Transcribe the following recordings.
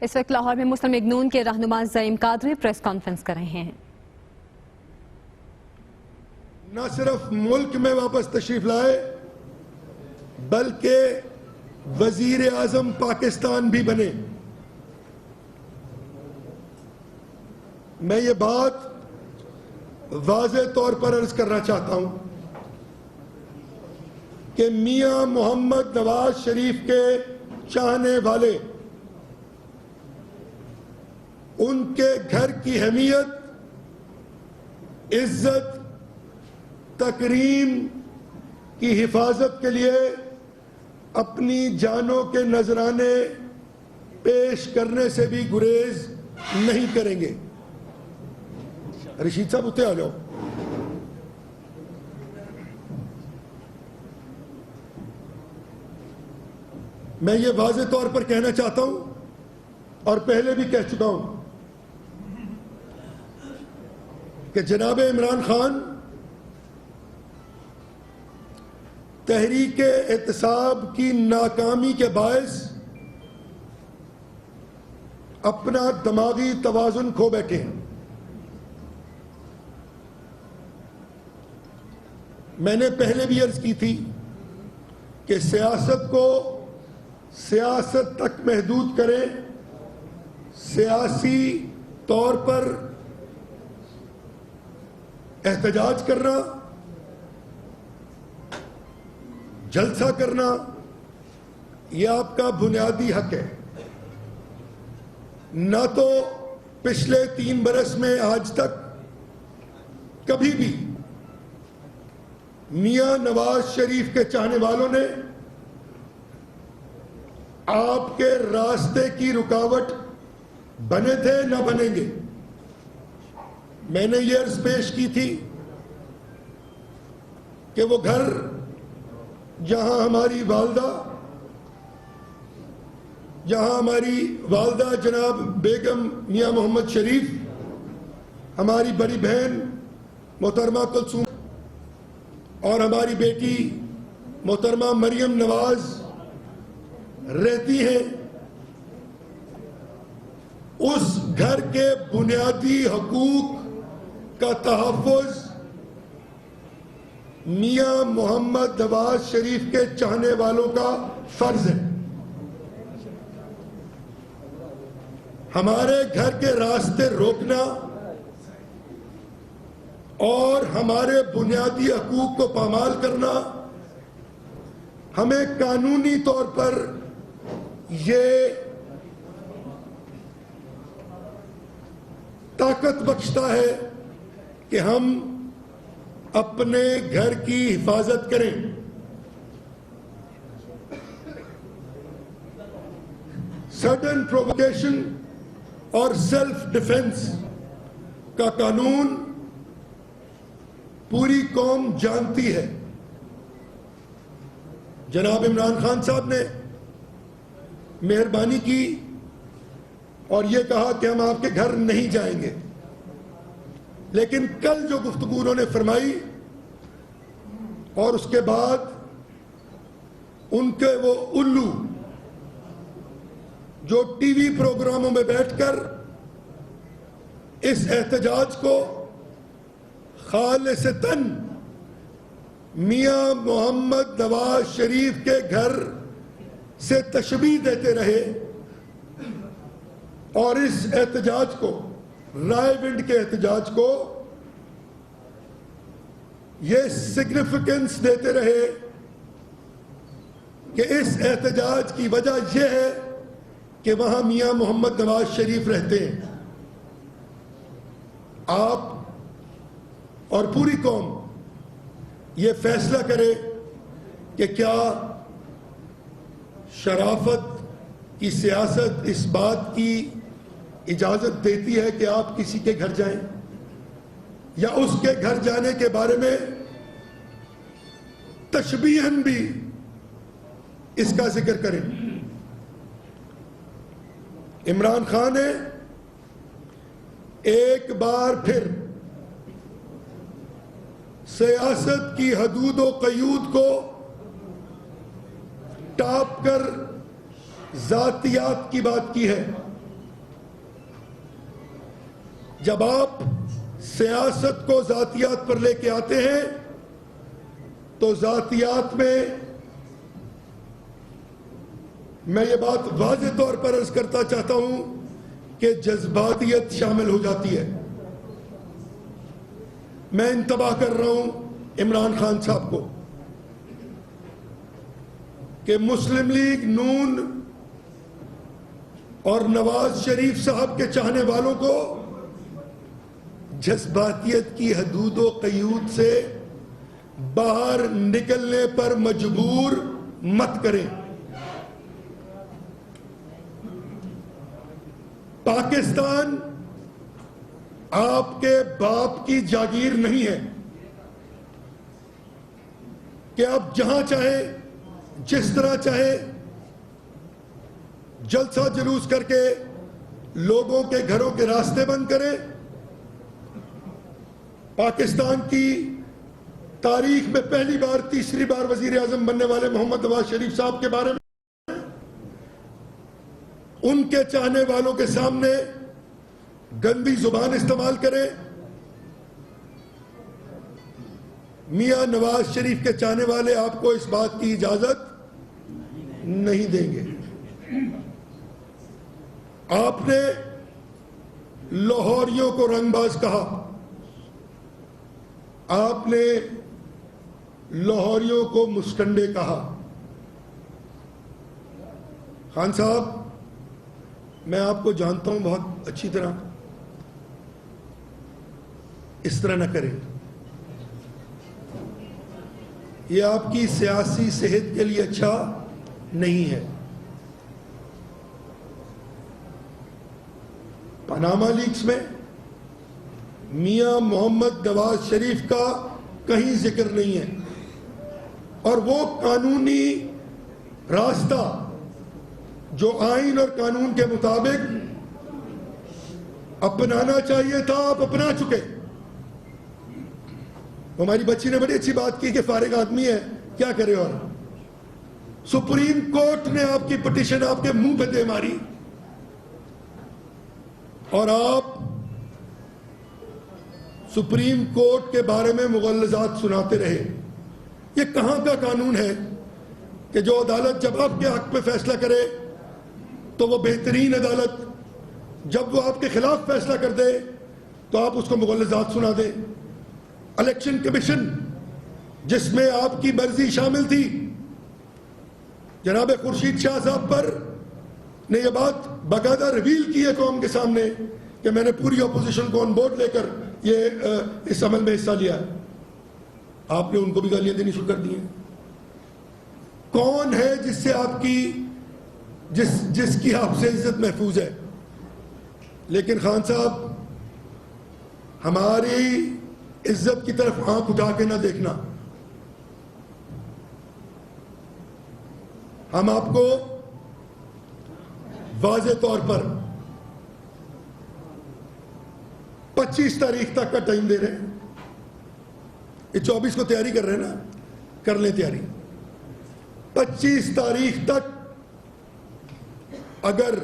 اس وقت لاہور میں مسلم لیگ نون کے رہنما زعیم قادری پریس کانفرنس کر رہے ہیں۔ نہ صرف ملک میں واپس تشریف لائے بلکہ وزیر اعظم پاکستان بھی بنے۔ میں یہ بات واضح طور پر عرض کرنا چاہتا ہوں کہ میاں محمد نواز شریف کے چاہنے والے ان کے گھر کی اہمیت، عزت، تکریم کی حفاظت کے لیے اپنی جانوں کے نذرانے پیش کرنے سے بھی گریز نہیں کریں گے۔ رشید صاحب اتنے آ جاؤ۔ میں یہ واضح طور پر کہنا چاہتا ہوں اور پہلے بھی کہہ چکا ہوں کہ جناب عمران خان تحریک اعتصاب کی ناکامی کے باعث اپنا دماغی توازن کھو بیٹھے ہیں۔ میں نے پہلے بھی عرض کی تھی کہ سیاست کو سیاست تک محدود کریں، سیاسی طور پر احتجاج کرنا، جلسہ کرنا یہ آپ کا بنیادی حق ہے۔ نہ تو پچھلے 3 برس میں آج تک کبھی بھی میاں نواز شریف کے چاہنے والوں نے آپ کے راستے کی رکاوٹ بنے تھے، نہ بنیں گے۔ میں نے یہ عرض پیش کی تھی کہ وہ گھر جہاں ہماری والدہ جناب بیگم میاں محمد شریف، ہماری بڑی بہن محترمہ کلثوم اور ہماری بیٹی محترمہ مریم نواز رہتی ہیں، اس گھر کے بنیادی حقوق کا تحفظ میاں محمد نواز شریف کے چاہنے والوں کا فرض ہے۔ ہمارے گھر کے راستے روکنا اور ہمارے بنیادی حقوق کو پامال کرنا ہمیں قانونی طور پر یہ طاقت بخشتا ہے کہ ہم اپنے گھر کی حفاظت کریں۔ سڈن پرووکیشن اور سیلف ڈیفنس کا قانون پوری قوم جانتی ہے۔ جناب عمران خان صاحب نے مہربانی کی اور یہ کہا کہ ہم آپ کے گھر نہیں جائیں گے، لیکن کل جو گفتگو انہوں نے فرمائی اور اس کے بعد ان کے وہ الو جو ٹی وی پروگراموں میں بیٹھ کر اس احتجاج کو خالصتاً میاں محمد نواز شریف کے گھر سے تشبیہ دیتے رہے اور اس احتجاج کو، رائے ونڈ کے احتجاج کو یہ سگنیفیکنس دیتے رہے کہ اس احتجاج کی وجہ یہ ہے کہ وہاں میاں محمد نواز شریف رہتے ہیں۔ آپ اور پوری قوم یہ فیصلہ کرے کہ کیا شرافت کی سیاست اس بات کی اجازت دیتی ہے کہ آپ کسی کے گھر جائیں یا اس کے گھر جانے کے بارے میں تشبیہاً بھی اس کا ذکر کریں۔ عمران خان نے ایک بار پھر سیاست کی حدود و قیود کو ٹاپ کر ذاتیات کی بات کی ہے۔ جب آپ سیاست کو ذاتیات پر لے کے آتے ہیں تو ذاتیات میں یہ بات واضح طور پر عرض کرتا چاہتا ہوں کہ جذباتیت شامل ہو جاتی ہے. میں انتباہ کر رہا ہوں عمران خان صاحب کو کہ مسلم لیگ نون اور نواز شریف صاحب کے چاہنے والوں کو جذباتیت کی حدود و قیود سے باہر نکلنے پر مجبور مت کریں. پاکستان آپ کے باپ کی جاگیر نہیں ہے کہ آپ جہاں چاہے جس طرح چاہے جلسہ جلوس کر کے لوگوں کے گھروں کے راستے بند کریں. پاکستان کی تاریخ میں پہلی بار تیسری بار وزیر اعظم بننے والے محمد نواز شریف صاحب کے بارے میں ان کے چاہنے والوں کے سامنے گندی زبان استعمال کرے. میاں نواز شریف کے چاہنے والے آپ کو اس بات کی اجازت نہیں دیں گے. آپ نے لاہوریوں کو رنگ باز کہا, آپ نے لاہوریوں کو مسٹنڈے کہا. خان صاحب, میں آپ کو جانتا ہوں بہت اچھی طرح, اس طرح نہ کریں. یہ آپ کی سیاسی صحت کے لیے اچھا نہیں ہے. پاناما لیکس میں میاں محمد نواز شریف کا کہیں ذکر نہیں ہے, اور وہ قانونی راستہ جو آئین اور قانون کے مطابق اپنانا چاہیے تھا آپ اپنا چکے. ہماری بچی نے بڑی اچھی بات کی کہ فارغ آدمی ہے کیا کرے, اور سپریم کورٹ نے آپ کی پٹیشن آپ کے منہ پہ دے ماری اور آپ سپریم کورٹ کے بارے میں مغلظات سناتے رہے. یہ کہاں کا قانون ہے کہ جو عدالت جب آپ کے حق پہ فیصلہ کرے تو وہ بہترین عدالت, جب وہ آپ کے خلاف فیصلہ کر دے تو آپ اس کو مغلظات سنا دیں. الیکشن کمیشن جس میں آپ کی مرضی شامل تھی, جناب خورشید شاہ صاحب پر نے یہ بات باقاعدہ ریویل کی ہے قوم کے سامنے کہ میں نے پوری اپوزیشن کو آن بورڈ لے کر یہ اس عمل میں حصہ لیا. آپ نے ان کو بھی گالیاں دینی شروع کر دی ہیں. کون ہے جس سے آپ کی جس کی آپ سے عزت محفوظ ہے؟ لیکن خان صاحب, ہماری عزت کی طرف آنکھ اٹھا کے نہ دیکھنا. ہم آپ کو واضح طور پر 25 تاریخ تک کا ٹائم دے رہے ہیں. یہ 24 کو تیاری کر رہے ہیں نا, کر لیں تیاری. 25 تاریخ تک اگر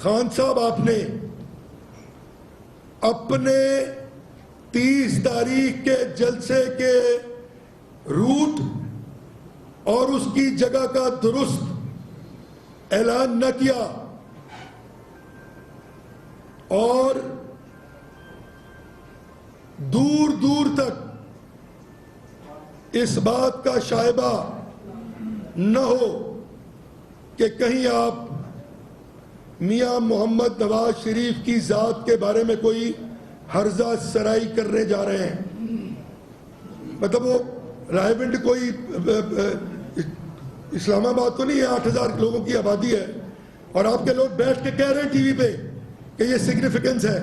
خان صاحب آپ نے اپنے 30 تاریخ کے جلسے کے روٹ اور اس کی جگہ کا درست اعلان نہ کیا اور دور دور تک اس بات کا شائبہ نہ ہو کہ کہیں آپ میاں محمد نواز شریف کی ذات کے بارے میں کوئی ہرزہ سرائی کرنے جا رہے ہیں. مطلب وہ رائے کوئی اسلام آباد تو نہیں ہے, 8,000 لوگوں کی آبادی ہے, اور آپ کے لوگ بیٹھ کے کہہ رہے ہیں ٹی وی پہ کہ یہ سگنیفیکنس ہے.